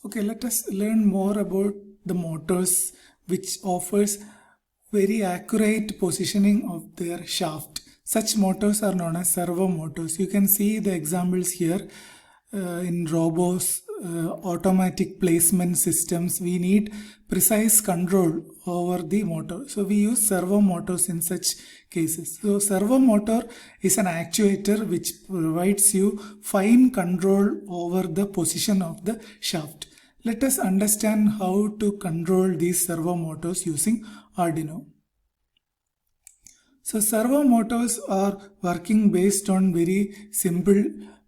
Okay, let us learn more about the motors which offers very accurate positioning of their shaft. Such motors are known as servo motors. You can see the examples here in robots, automatic placement systems. We need precise control over the motor. So we use servo motors in such cases. So servo motor is an actuator which provides you fine control over the position of the shaft. Let us understand how to control these servo motors using Arduino. So servo motors are working based on very simple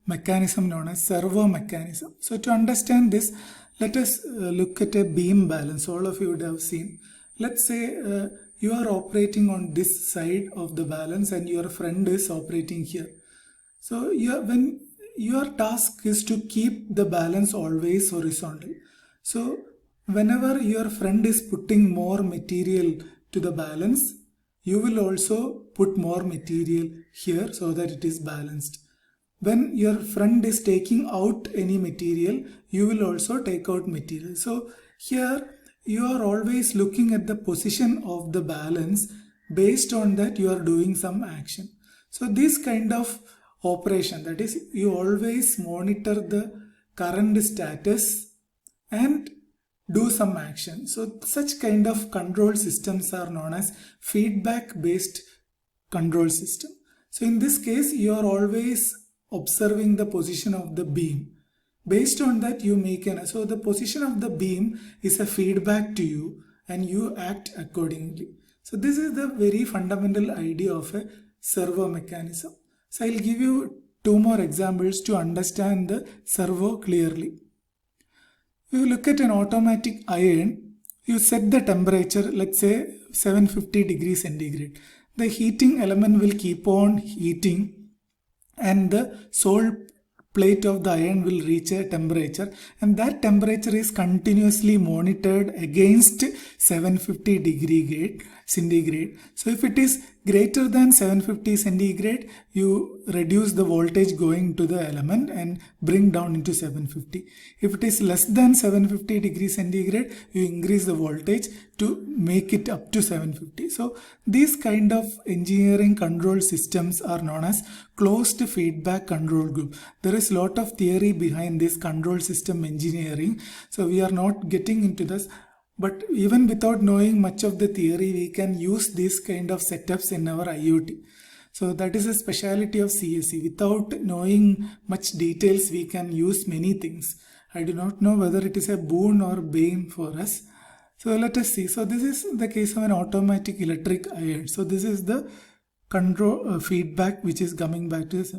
mechanism known as servo mechanism. So to understand this, let us look at a beam balance. All of you would have seen. Let's say you are operating on this side of the balance and your friend is operating here. So when your task is to keep the balance always horizontal. So whenever your friend is putting more material to the balance, you will also put more material here so that it is balanced. When your friend is taking out any material, you will also take out material. So here you are always looking at the position of the balance. Based on that you are doing some action. So this kind of operation, that is, you always monitor the current status and do some action. So such kind of control systems are known as feedback based control system. So in this case you are always observing the position of the beam. Based on that you make so the position of the beam is a feedback to you and you act accordingly. So this is the very fundamental idea of a servo mechanism. So I'll give you two more examples to understand the servo clearly. You look at an automatic iron, you set the temperature, let's say 750 degrees centigrade. The heating element will keep on heating and the sole plate of the iron will reach a temperature, and that temperature is continuously monitored against 750 degree centigrade. So if it is greater than 750 centigrade, you reduce the voltage going to the element and bring down into 750. If it is less than 750 degrees centigrade, you increase the voltage to make it up to 750. So these kind of engineering control systems are known as closed feedback control group. There is a lot of theory behind this control system engineering. So we are not getting into this. But even without knowing much of the theory, we can use these kind of setups in our IoT. So that is a speciality of CSE. Without knowing much details, we can use many things. I do not know whether it is a boon or bane for us. So let us see. So this is the case of an automatic electric iron. So this is the control feedback which is coming back to this.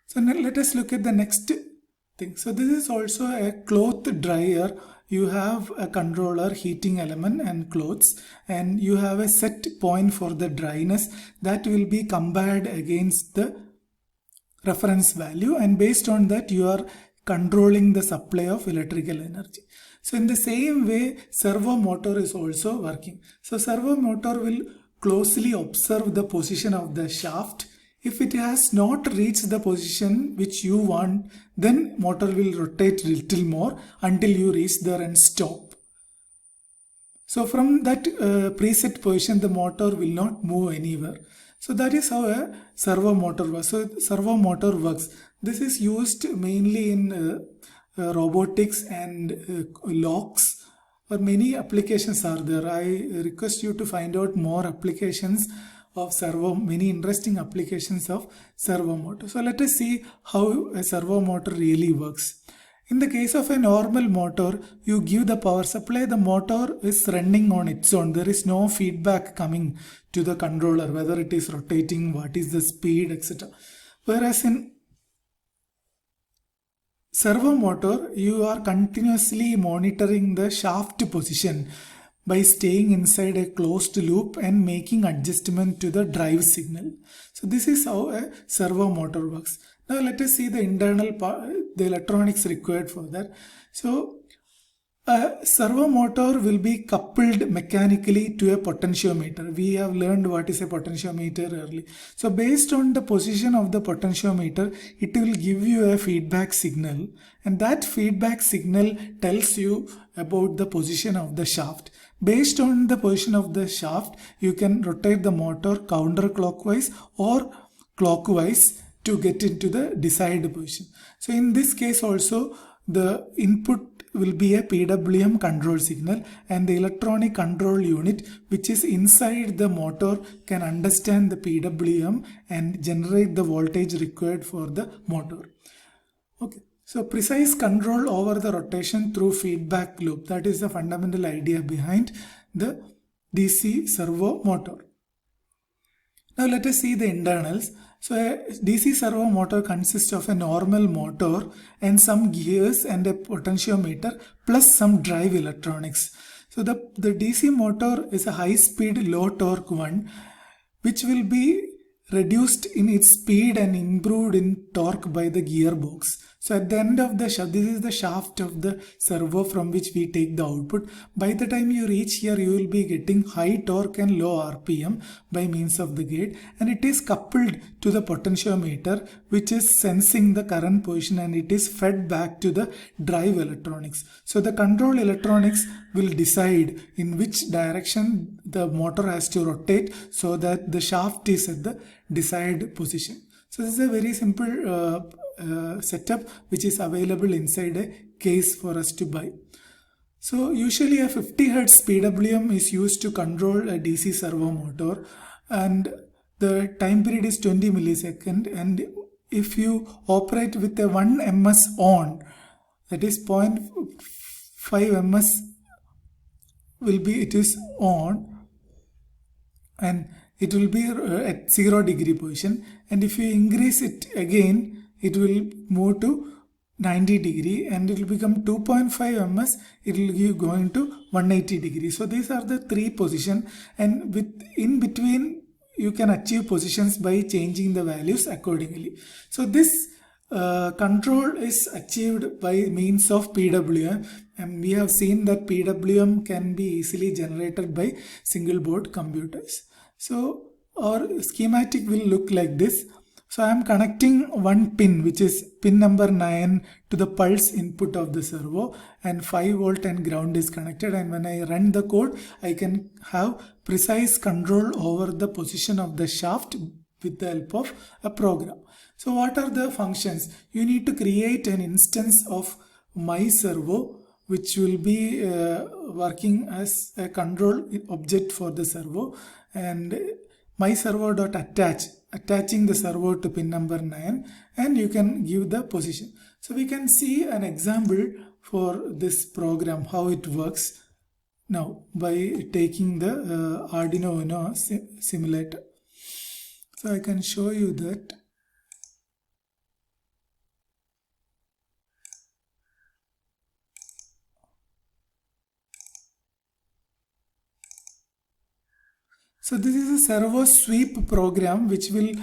So now let us look at the next thing. So this is also a cloth dryer. You have a controller, heating element and clothes, and you have a set point for the dryness that will be compared against the reference value, and based on that you are controlling the supply of electrical energy. So in the same way servo motor is also working. So servo motor will closely observe the position of the shaft. If it has not reached the position which you want, then motor will rotate little more until you reach there and stop. So from that preset position, the motor will not move anywhere. So that is how a servo motor works. So servo motor works. This is used mainly in robotics and locks, or many applications are there. I request you to find out more applications of servo, many interesting applications of servo motor. So let us see how a servo motor really works. In the case of a normal motor, you give the power supply, the motor is running on its own. There is no feedback coming to the controller, whether it is rotating, what is the speed, etc. Whereas in servo motor, you are continuously monitoring the shaft position by staying inside a closed loop and making adjustment to the drive signal. So this is how a servo motor works. Now let us see the internal part, the electronics required for that. So A servo motor will be coupled mechanically to a potentiometer. We have learned what is a potentiometer early. So based on the position of the potentiometer, it will give you a feedback signal, and that feedback signal tells you about the position of the shaft. Based on the position of the shaft, you can rotate the motor counterclockwise or clockwise to get into the desired position. So in this case also, the input will be a PWM control signal, and the electronic control unit which is inside the motor can understand the PWM and generate the voltage required for the motor. Okay, so precise control over the rotation through feedback loop, that is the fundamental idea behind the DC servo motor. Now let us see the internals. So a DC servo motor consists of a normal motor and some gears and a potentiometer plus some drive electronics. So the DC motor is a high speed low torque one, which will be reduced in its speed and improved in torque by the gearbox. So at the end of the shaft, this is the shaft of the servo from which we take the output. By the time you reach here, you will be getting high torque and low RPM by means of the gate, and it is coupled to the potentiometer which is sensing the current position, and it is fed back to the drive electronics. So the control electronics will decide in which direction the motor has to rotate so that the shaft is at the desired position. So this is a very simple setup which is available inside a case for us to buy. So usually a 50 Hz PWM is used to control a DC servo motor, and the time period is 20 millisecond, and if you operate with a 1 ms on, that is 0.5 ms will be, it is on, and it will be at 0 degree position, and if you increase it again, it will move to 90 degree, and it will become 2.5 ms, it will give going to 180 degree. So these are the three positions, and in between you can achieve positions by changing the values accordingly. So this control is achieved by means of PWM, and we have seen that PWM can be easily generated by single board computers. So our schematic will look like this. So I am connecting one pin, which is pin number 9, to the pulse input of the servo, and 5 volt and ground is connected, and when I run the code, I can have precise control over the position of the shaft with the help of a program. So what are the functions? You need to create an instance of my servo which will be working as a control object for the servo, and my attaching the servo to pin number 9, and you can give the position. So we can see an example for this program, how it works now by taking the Arduino Uno simulator. So I can show you that. So this is a servo sweep program which will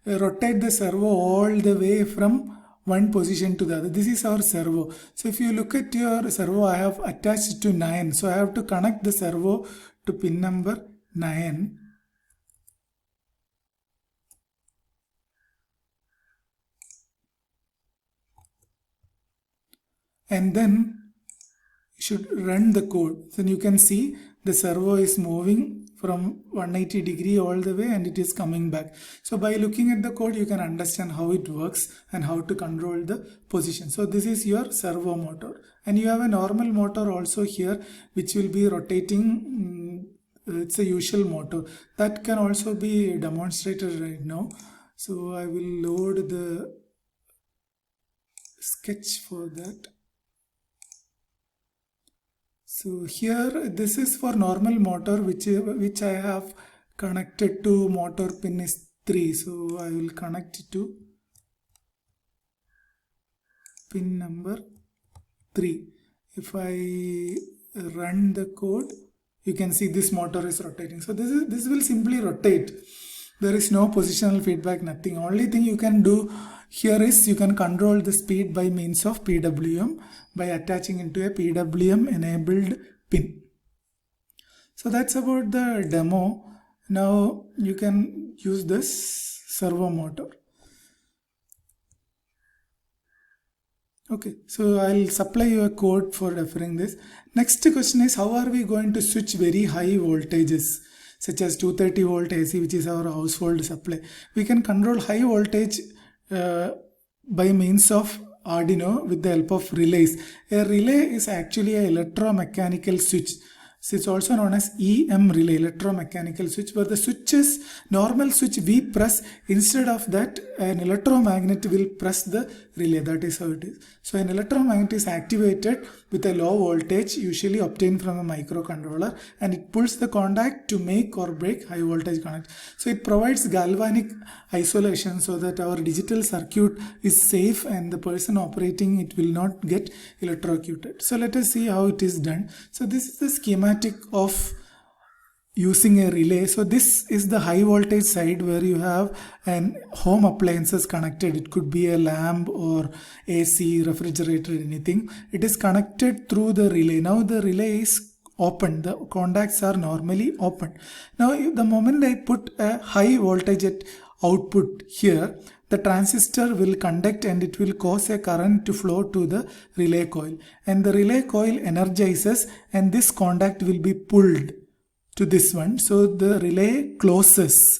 rotate the servo all the way from one position to the other. This is our servo. So if you look at your servo, I have attached to 9. So I have to connect the servo to pin number 9. And then you should run the code. Then you can see the servo is moving from 180 degree all the way, and it is coming back. So by looking at the code, you can understand how it works and how to control the position. So this is your servo motor, and you have a normal motor also here which will be rotating. It's a usual motor that can also be demonstrated right now. So I will load the sketch for that. So here this is for normal motor which I have connected to motor pin is 3. So I will connect it to pin number 3. If I run the code, you can see this motor is rotating. So this will simply rotate There is no positional feedback, nothing. Only thing you can do here is you can control the speed by means of PWM by attaching into a PWM enabled pin. So that's about the demo. Now you can use this servo motor. Okay, so I'll supply you a code for referring this. Next question is, how are we going to switch very high voltages such as 230 volt AC, which is our household supply? We can control high voltage by means of Arduino with the help of relays. A relay is actually an electromechanical switch. So it's also known as EM relay, electromechanical switch, where the switch is normal switch we press. Instead of that, an electromagnet will press the relay. That is how it is. So an electromagnet is activated with a low voltage, usually obtained from a microcontroller, and it pulls the contact to make or break high voltage contact. So it provides galvanic isolation so that our digital circuit is safe and the person operating it will not get electrocuted. So let us see how it is done. So this is the schematic of using a relay. So this is the high voltage side where you have an home appliances connected. It could be a lamp or AC, refrigerator, anything. It is connected through the relay. Now the relay is open. The contacts are normally open. Now the moment I put a high voltage at output here, the transistor will conduct and it will cause a current to flow to the relay coil. And the relay coil energizes and this contact will be pulled to this one. So the relay closes.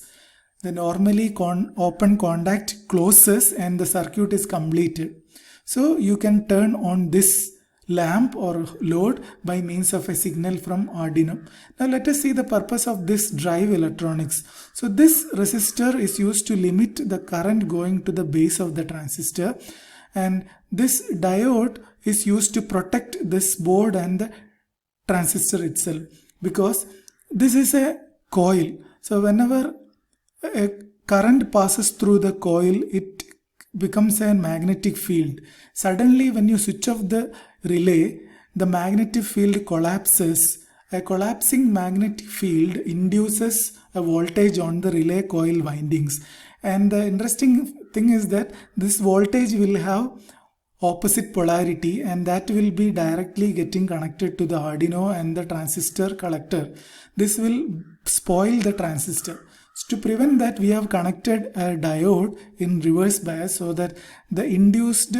The normally open contact closes and the circuit is completed. So you can turn on this lamp or load by means of a signal from Arduino. Now let us see the purpose of this drive electronics. So this resistor is used to limit the current going to the base of the transistor, and this diode is used to protect this board and the transistor itself, because this is a coil. So whenever a current passes through the coil, it becomes a magnetic field. Suddenly when you switch off the relay, the magnetic field collapses. A collapsing magnetic field induces a voltage on the relay coil windings. And the interesting thing is that this voltage will have opposite polarity, and that will be directly getting connected to the Arduino and the transistor collector. This will spoil the transistor. So to prevent that, we have connected a diode in reverse bias so that the induced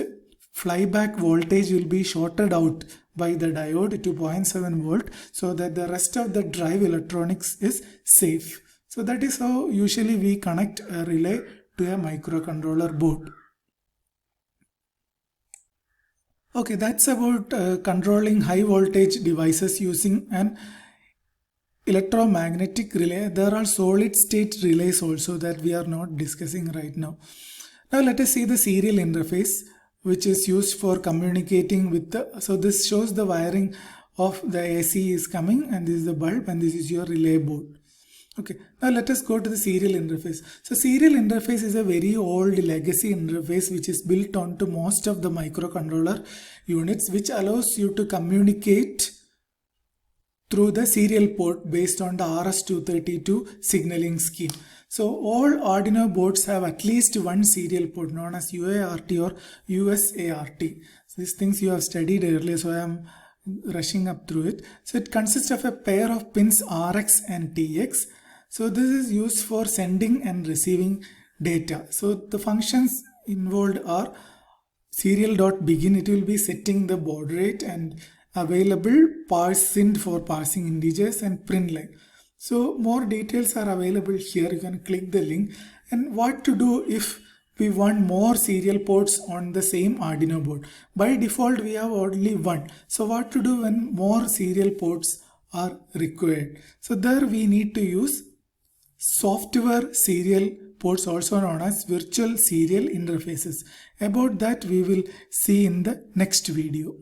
flyback voltage will be shorted out by the diode to 0.7 volt so that the rest of the drive electronics is safe. So that is how usually we connect a relay to a microcontroller board. Okay, that's about controlling high voltage devices using an electromagnetic relay. There are solid state relays also that we are not discussing right now. Now let us see the serial interface, which is used for communicating with the, so this shows the wiring of the AC is coming, and this is the bulb, and this is your relay board. Okay, now let us go to the serial interface. So serial interface is a very old legacy interface which is built onto most of the microcontroller units, which allows you to communicate through the serial port based on the RS-232 signaling scheme. So all Arduino boards have at least one serial port known as UART or USART. So these things you have studied earlier, so I am rushing up through it. So it consists of a pair of pins RX and TX. So this is used for sending and receiving data. So the functions involved are serial.begin. It will be setting the baud rate, and available parseInt for parsing integers, and print line. So more details are available here. You can click the link. And what to do if we want more serial ports on the same Arduino board. By default we have only one. So what to do when more serial ports are required? So there we need to use software serial ports, also known as virtual serial interfaces. About that we will see in the next video.